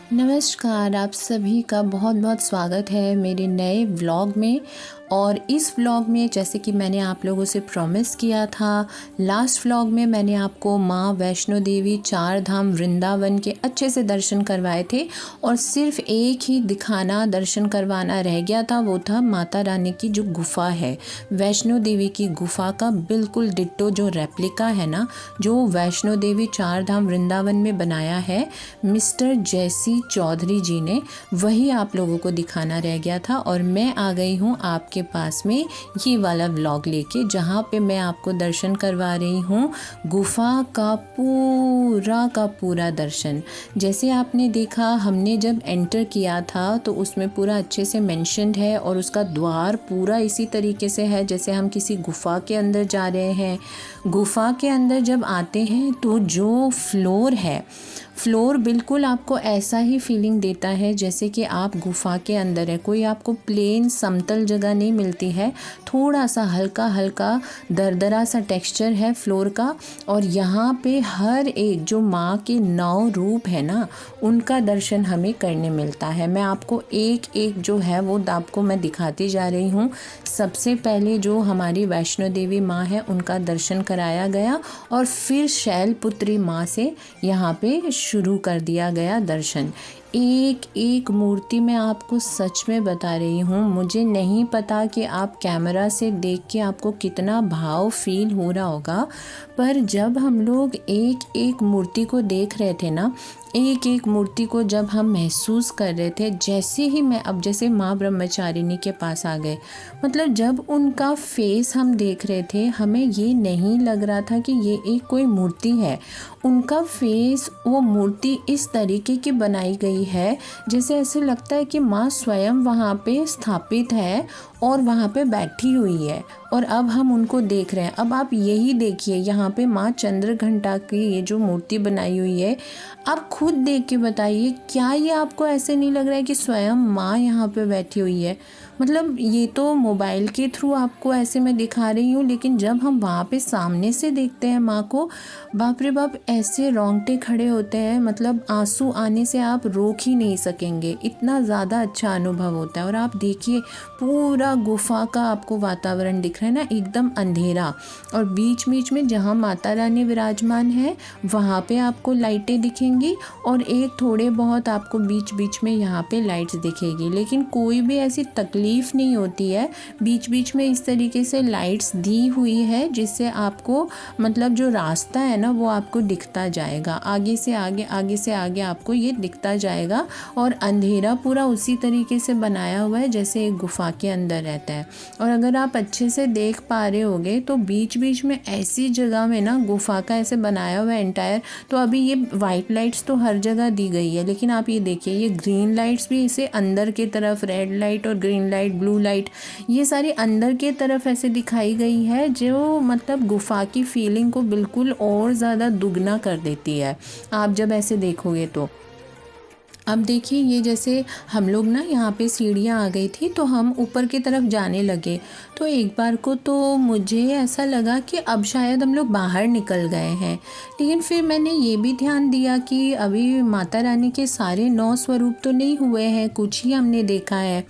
नमस्कार, आप सभी का बहुत बहुत स्वागत है मेरे नए व्लॉग में। और इस व्लॉग में जैसे कि मैंने आप लोगों से प्रॉमिस किया था, लास्ट व्लॉग में मैंने आपको माँ वैष्णो देवी 4 धाम वृंदावन के अच्छे से दर्शन करवाए थे और सिर्फ एक ही दिखाना दर्शन करवाना रह गया था, वो था माता रानी की जो गुफ़ा है, वैष्णो देवी की गुफ़ा का बिल्कुल डिट्टो जो रेप्लिका है ना, जो वैष्णो देवी 4 धाम वृंदावन में बनाया है मिस्टर जैसी चौधरी जी ने, वही आप लोगों को दिखाना रह गया था। और मैं आ गई हूँ आपके पास में ये वाला व्लॉग लेके, जहाँ पे मैं आपको दर्शन करवा रही हूँ गुफा का पूरा दर्शन। जैसे आपने देखा, हमने जब एंटर किया था तो उसमें पूरा अच्छे से मेंशन्ड है और उसका द्वार पूरा इसी तरीके से है जैसे हम किसी गुफा के अंदर जा रहे हैं। गुफा के अंदर जब आते हैं तो जो फ्लोर बिल्कुल आपको ऐसा ही फीलिंग देता है जैसे कि आप गुफा के अंदर है। कोई आपको प्लेन समतल जगह नहीं मिलती है, थोड़ा सा हल्का हल्का दरदरा सा टेक्सचर है फ्लोर का। और यहाँ पे हर एक जो माँ के 9 रूप है ना, उनका दर्शन हमें करने मिलता है। मैं आपको एक एक जो है वो आपको मैं दिखाती जा रही हूँ। सबसे पहले जो हमारी वैष्णो देवी माँ है उनका दर्शन कराया गया और फिर शैलपुत्री माँ से यहाँ पे शुरू कर दिया गया दर्शन। एक एक मूर्ति मैं आपको सच में बता रही हूँ, मुझे नहीं पता कि आप कैमरा से देख के आपको कितना भाव फील हो रहा होगा, पर जब हम लोग एक एक मूर्ति को देख रहे थे ना, एक एक मूर्ति को जब हम महसूस कर रहे थे, जैसे ही मैं अब जैसे माँ ब्रह्मचारिणी के पास आ गए, मतलब जब उनका फेस हम देख रहे थे, हमें ये नहीं लग रहा था कि ये एक कोई मूर्ति है। उनका फेस, वो मूर्ति इस तरीके की बनाई गई है जैसे ऐसे लगता है कि माँ स्वयं वहाँ पे स्थापित है और वहाँ पे बैठी हुई है और अब हम उनको देख रहे हैं। अब आप यही देखिए, यहाँ पे माँ चंद्रघंटा की ये जो मूर्ति बनाई हुई है, आप खुद देख के बताइए, क्या ये आपको ऐसे नहीं लग रहा है कि स्वयं माँ यहाँ पे बैठी हुई है? मतलब ये तो मोबाइल के थ्रू आपको ऐसे मैं दिखा रही हूँ, लेकिन जब हम वहाँ पे सामने से देखते हैं माँ को, बाप रे बाप, ऐसे रोंगटे खड़े होते हैं, मतलब आंसू आने से आप रोक ही नहीं सकेंगे, इतना ज़्यादा अच्छा अनुभव होता है। और आप देखिए पूरा गुफा का आपको वातावरण दिख रहा है ना, एकदम अंधेरा, और बीच बीच में जहाँ माता रानी विराजमान है वहाँ पे आपको लाइटें दिखेंगी और एक थोड़े बहुत आपको बीच बीच में यहाँ पे लाइट्स दिखेगी, लेकिन कोई भी ऐसी तकलीफ़ नहीं होती है। बीच बीच में इस तरीके से लाइट्स दी हुई है जिससे आपको मतलब जो रास्ता है ना वो आपको दिखता जाएगा, आगे से आगे आपको ये दिखता जाएगा। और अंधेरा पूरा उसी तरीके से बनाया हुआ है जैसे एक गुफा के अंदर रहता है। और अगर आप अच्छे से देख पा रहे होगे तो बीच बीच में ऐसी जगह में ना गुफा का ऐसे बनाया हुआ है एंटायर। तो अभी ये वाइट लाइट्स तो हर जगह दी गई है, लेकिन आप ये देखिए ये ग्रीन लाइट्स भी इसे अंदर की तरफ, रेड लाइट और ग्रीन लाइट, ब्लू लाइट, ये सारी अंदर की तरफ ऐसे दिखाई गई है, जो मतलब गुफा की फीलिंग को बिल्कुल और ज़्यादा दुगना कर देती है आप जब ऐसे देखोगे तो। अब देखिए ये जैसे हम लोग ना यहाँ पे सीढ़ियाँ आ गई थी तो हम ऊपर की तरफ जाने लगे, तो एक बार को तो मुझे ऐसा लगा कि अब शायद हम लोग बाहर निकल गए हैं, लेकिन फिर मैंने ये भी ध्यान दिया कि अभी माता रानी के सारे 9 स्वरूप तो नहीं हुए हैं, कुछ ही हमने देखा है।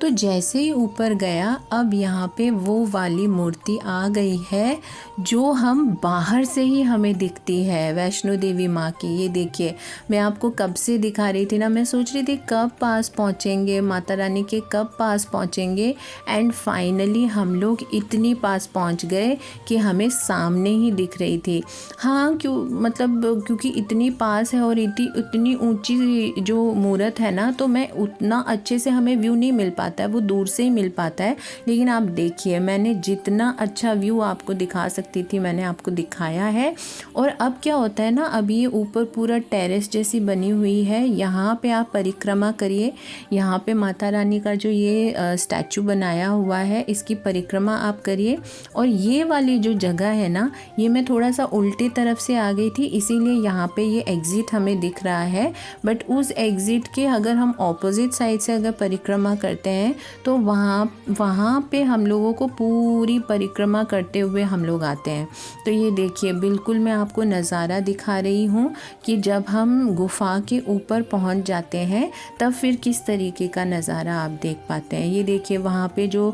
तो जैसे ही ऊपर गया, अब यहाँ पे वो वाली मूर्ति आ गई है जो हम बाहर से ही हमें दिखती है, वैष्णो देवी माँ की। ये देखिए, मैं आपको कब से दिखा रही थी ना, मैं सोच रही थी कब पास पहुँचेंगे माता रानी के, कब पास पहुँचेंगे, एंड फाइनली हम लोग इतनी पास पहुँच गए कि हमें सामने ही दिख रही थी। हाँ, क्योंकि इतनी पास है और इतनी ऊंची जो मूर्त है ना, तो मैं उतना अच्छे से हमें व्यू नहीं मिल पाता है, वो दूर से ही मिल पाता है। लेकिन आप देखिए, मैंने जितना अच्छा व्यू आपको दिखा सकती थी मैंने आपको दिखाया है। और अब क्या होता है ना, अब ये ऊपर पूरा टेरेस जैसी बनी हुई है, यहाँ पे आप परिक्रमा करिए। यहाँ पे माता रानी का जो ये स्टैचू बनाया हुआ है, इसकी परिक्रमा आप करिए। और ये वाली जो जगह है ना, ये मैं थोड़ा सा उल्टी तरफ से आ गई थी, इसीलिए यहाँ पे ये एग्ज़िट हमें दिख रहा है। बट उस एग्ज़िट के अगर हम ऑपोजिट साइड से अगर परिक्रमा करते हैं हैं तो वहाँ पे हम लोगों को पूरी परिक्रमा करते हुए हम लोग आते हैं। तो ये देखिए बिल्कुल मैं आपको नज़ारा दिखा रही हूँ कि जब हम गुफ़ा के ऊपर पहुँच जाते हैं तब फिर किस तरीके का नज़ारा आप देख पाते हैं। ये देखिए वहाँ पे जो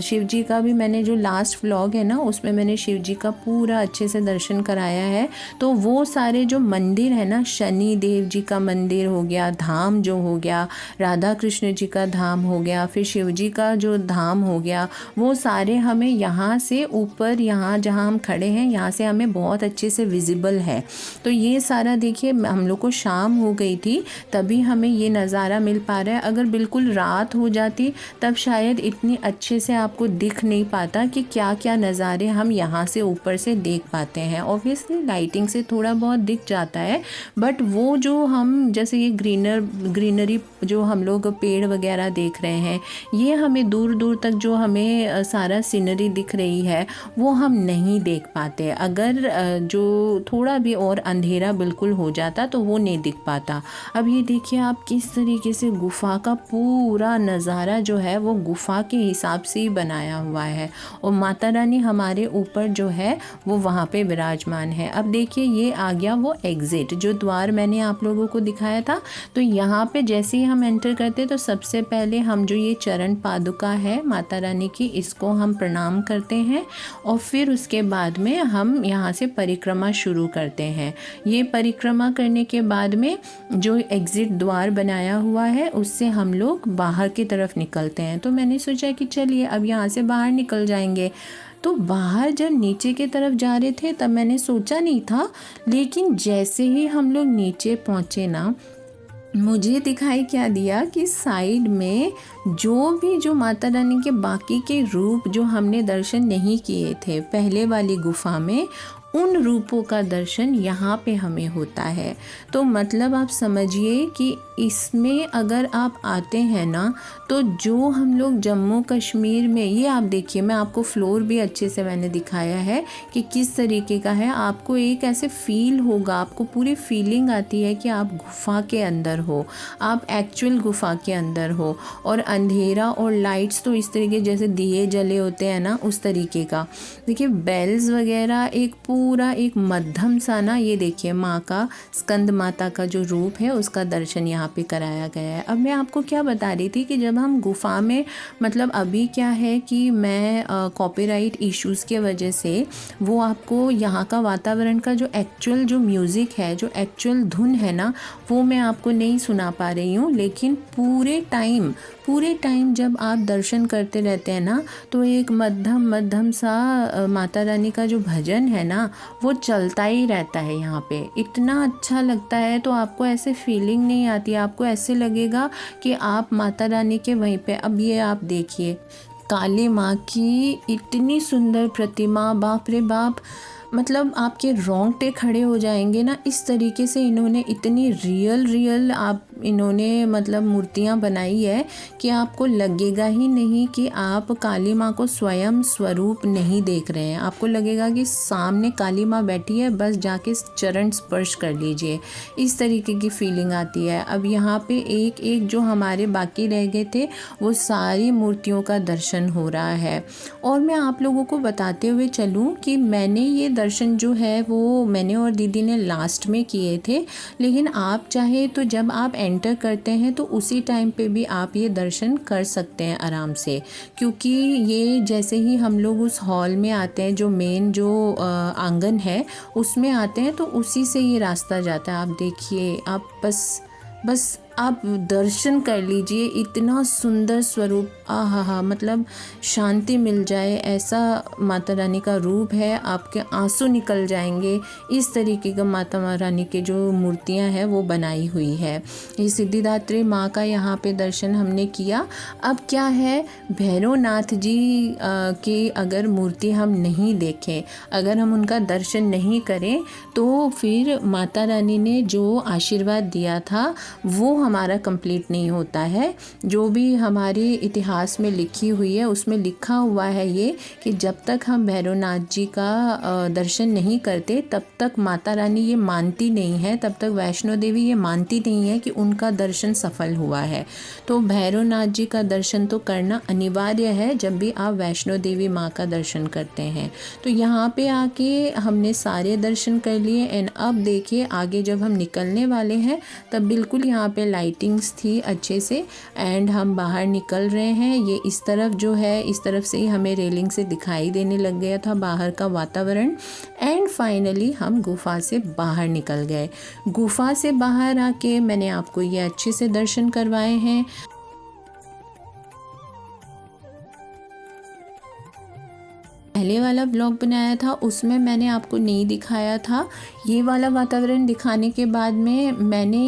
शिव जी का भी मैंने जो लास्ट व्लॉग है ना उसमें मैंने शिव जी का पूरा अच्छे से दर्शन कराया है। तो वो सारे जो मंदिर है ना, शनि देव जी का मंदिर हो गया, धाम जो हो गया, राधा कृष्ण जी का धाम हो गया, फिर शिव जी का जो धाम हो गया, वो सारे हमें यहाँ से ऊपर, यहाँ जहाँ हम खड़े हैं यहाँ से हमें बहुत अच्छे से विजिबल है। तो ये सारा देखिए हम लोग को शाम हो गई थी तभी हमें ये नज़ारा मिल पा रहा है। अगर बिल्कुल रात हो जाती तब शायद इतनी अच्छे से आपको दिख नहीं पाता कि क्या क्या नज़ारे हम यहाँ से ऊपर से देख पाते हैं। ऑब्वियसली लाइटिंग से थोड़ा बहुत दिख जाता है, बट वो जो हम जैसे ये ग्रीनरी जो हम लोग पेड़ वगैरह देख रहे हैं, ये हमें दूर दूर तक जो हमें सारा सीनरी दिख रही है वो हम नहीं देख पाते। अगर जो थोड़ा भी और अंधेरा बिल्कुल हो जाता तो वो नहीं दिख पाता। अब ये देखिए आप किस तरीके से गुफ़ा का पूरा नज़ारा जो है वो गुफ़ा के हिसाब से ही बनाया हुआ है और माता रानी हमारे ऊपर जो है वो वहाँ पे विराजमान है। अब देखिए ये आ गया वो एग्ज़िट, जो द्वार मैंने आप लोगों को दिखाया था। तो यहाँ पे जैसे ही हम एंटर करते तो सबसे पहले हम जो ये चरण पादुका है माता रानी की, इसको हम प्रणाम करते हैं और फिर उसके बाद में हम यहाँ से परिक्रमा शुरू करते हैं। ये परिक्रमा करने के बाद में जो एग्ज़िट द्वार बनाया हुआ है उससे हम लोग बाहर की तरफ निकलते हैं। तो मैंने सोचा कि चलिए अब यहाँ से बाहर निकल जाएंगे। तो बाहर जब नीचे की तरफ जा रहे थे तब मैंने सोचा नहीं था, लेकिन जैसे ही हम लोग नीचे पहुँचे ना, मुझे दिखाई क्या दिया कि साइड में जो माता रानी के बाकी के रूप जो हमने दर्शन नहीं किए थे पहले वाली गुफ़ा में, उन रूपों का दर्शन यहाँ पे हमें होता है। तो मतलब आप समझिए कि इसमें अगर आप आते हैं ना तो जो हम लोग जम्मू कश्मीर में, ये आप देखिए मैं आपको फ्लोर भी अच्छे से मैंने दिखाया है कि किस तरीके का है। आपको एक ऐसे फील होगा, आपको पूरी फीलिंग आती है कि आप गुफ़ा के अंदर हो, आप एक्चुअल गुफ़ा के अंदर हो। और अंधेरा और लाइट्स तो इस तरीके जैसे दिए जले होते हैं ना उस तरीके का। देखिए बेल्स वगैरह एक पूरा एक मध्यम सा ना, ये देखिए माँ का, स्कंद माता का जो रूप है उसका दर्शन यहाँ पे कराया गया है। अब मैं आपको क्या बता रही थी कि जब हम गुफ़ा में, मतलब अभी क्या है कि मैं कॉपीराइट इश्यूज़ के वजह से वो आपको यहाँ का वातावरण का जो एक्चुअल जो म्यूज़िक है, जो एक्चुअल धुन है ना, वो मैं आपको नहीं सुना पा रही हूँ। लेकिन पूरे टाइम जब आप दर्शन करते रहते हैं ना तो एक मध्यम सा माता रानी का जो भजन है ना वो चलता ही रहता है यहाँ पे। इतना अच्छा लगता है, तो आपको ऐसे फीलिंग नहीं आती, आपको ऐसे लगेगा कि आप माता रानी के वहीं पे। अब ये आप देखिए काली माँ की इतनी सुंदर प्रतिमा, बाप रे बाप, मतलब आपके रोंगटे खड़े हो जाएंगे ना। इस तरीके से इन्होंने इतनी रियल इन्होंने मतलब मूर्तियाँ बनाई है कि आपको लगेगा ही नहीं कि आप काली माँ को स्वयं स्वरूप नहीं देख रहे हैं। आपको लगेगा कि सामने काली माँ बैठी है, बस जाके चरण स्पर्श कर लीजिए, इस तरीके की फीलिंग आती है। अब यहाँ पे एक एक जो हमारे बाकी रह गए थे वो सारी मूर्तियों का दर्शन हो रहा है। और मैं आप लोगों को बताते हुए चलूँ कि मैंने ये दर्शन जो है वो मैंने और दीदी ने लास्ट में किए थे, लेकिन आप चाहे तो जब आप एंटर करते हैं तो उसी टाइम पे भी आप ये दर्शन कर सकते हैं आराम से, क्योंकि ये जैसे ही हम लोग उस हॉल में आते हैं, जो मेन जो आंगन है उसमें आते हैं, तो उसी से ये रास्ता जाता है। आप देखिए, आप बस आप दर्शन कर लीजिए, इतना सुंदर स्वरूप, आहा, मतलब शांति मिल जाए ऐसा माता रानी का रूप है, आपके आंसू निकल जाएंगे। इस तरीके का माता रानी के जो मूर्तियां हैं वो बनाई हुई है। ये सिद्धिदात्री माँ का यहाँ पे दर्शन हमने किया। अब क्या है, भैरवनाथ जी की अगर मूर्ति हम नहीं देखें, अगर हम उनका दर्शन नहीं करें, तो फिर माता रानी ने जो आशीर्वाद दिया था वो हमारा कंप्लीट नहीं होता है। जो भी हमारे इतिहास में लिखी हुई है उसमें लिखा हुआ है ये कि जब तक हम भैरवनाथ जी का दर्शन नहीं करते तब तक माता रानी ये मानती नहीं है, तब तक वैष्णो देवी ये मानती नहीं है कि उनका दर्शन सफल हुआ है। तो भैरवनाथ जी का दर्शन तो करना अनिवार्य है जब भी आप वैष्णो देवी माँ का दर्शन करते हैं। तो यहाँ पे आके हमने सारे दर्शन कर लिए एंड अब देखिए आगे जब हम निकलने वाले हैं तब बिल्कुल यहाँ पे लाइटिंग्स थी अच्छे से एंड हम बाहर निकल रहे हैं। ये इस तरफ जो है इस तरफ से ही हमें रेलिंग से दिखाई देने लग गया था बाहर का वातावरण एंड फाइनली हम गुफा से बाहर निकल गए। गुफा से बाहर आके मैंने आपको ये अच्छे से दर्शन करवाए हैं। पहले वाला ब्लॉग बनाया था उसमें मैंने आपको नहीं दिखाया था। ये वाला वातावरण दिखाने के बाद में मैंने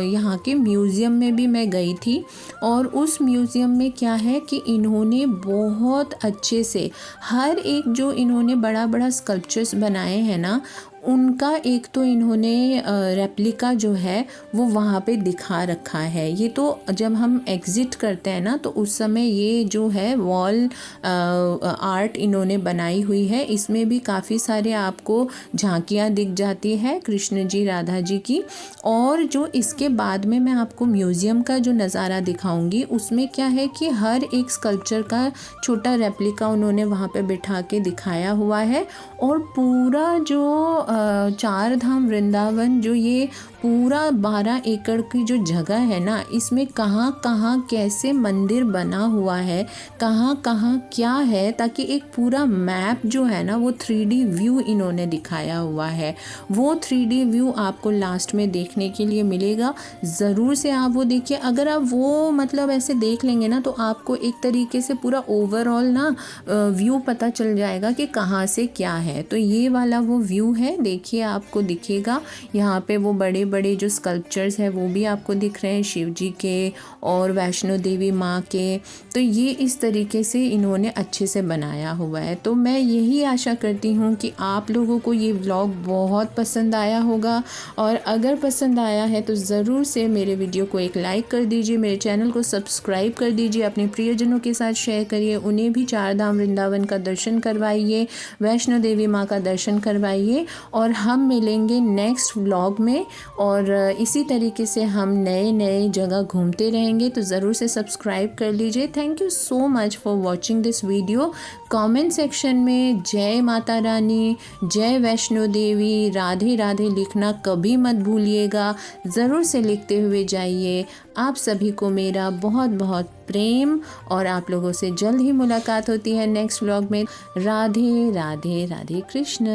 यहाँ के म्यूज़ियम में भी मैं गई थी और उस म्यूज़ियम में क्या है कि इन्होंने बहुत अच्छे से हर एक जो इन्होंने बड़ा बड़ा स्कल्पचर्स बनाए हैं ना उनका एक तो इन्होंने रेप्लिका जो है वो वहाँ पे दिखा रखा है। ये तो जब हम एग्ज़िट करते हैं ना तो उस समय ये जो है वॉल आर्ट इन्होंने बनाई हुई है। इसमें भी काफ़ी सारे आपको झांकियाँ दिख जाती है कृष्ण जी राधा जी की। और जो इसके बाद में मैं आपको म्यूज़ियम का जो नज़ारा दिखाऊंगी उसमें क्या है कि हर एक स्कल्पचर का छोटा रेप्लिका उन्होंने वहाँ पे बिठा के दिखाया हुआ है। और पूरा जो चार धाम वृंदावन जो ये पूरा 12 एकड़ की जो जगह है ना इसमें कहाँ कहाँ कैसे मंदिर बना हुआ है, कहाँ कहाँ क्या है, ताकि एक पूरा मैप जो है ना वो 3D व्यू इन्होंने दिखाया हुआ है। वो 3D व्यू आपको लास्ट में देखने के लिए मिलेगा, ज़रूर से आप वो देखिए। अगर आप वो मतलब ऐसे देख लेंगे ना तो आपको एक तरीके से पूरा ओवरऑल ना व्यू पता चल जाएगा कि कहाँ से क्या है। तो ये वाला वो व्यू है, देखिए आपको दिखेगा। यहाँ पे वो बड़े बड़े जो स्कल्पचर्स हैं वो भी आपको दिख रहे हैं शिव जी के और वैष्णो देवी माँ के। तो ये इस तरीके से इन्होंने अच्छे से बनाया हुआ है। तो मैं यही आशा करती हूँ कि आप लोगों को ये व्लॉग बहुत पसंद आया होगा और अगर पसंद आया है तो ज़रूर से मेरे वीडियो को एक लाइक कर दीजिए, मेरे चैनल को सब्सक्राइब कर दीजिए, अपने प्रियजनों के साथ शेयर करिए, उन्हें भी चार धाम वृंदावन का दर्शन करवाइए, वैष्णो देवी माँ का दर्शन करवाइए। और हम मिलेंगे नेक्स्ट व्लॉग में और इसी तरीके से हम नए नए जगह घूमते रहेंगे। तो ज़रूर से सब्सक्राइब कर लीजिए। Thank you so much for watching this video. Comment section में जय माता रानी, जय वैष्णो देवी, राधे राधे लिखना कभी मत भूलिएगा, ज़रूर से लिखते हुए जाइए। आप सभी को मेरा बहुत बहुत प्रेम और आप लोगों से जल्द ही मुलाकात होती है नेक्स्ट व्लॉग में। Radhe Radhe Radhe Krishna,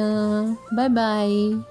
bye bye.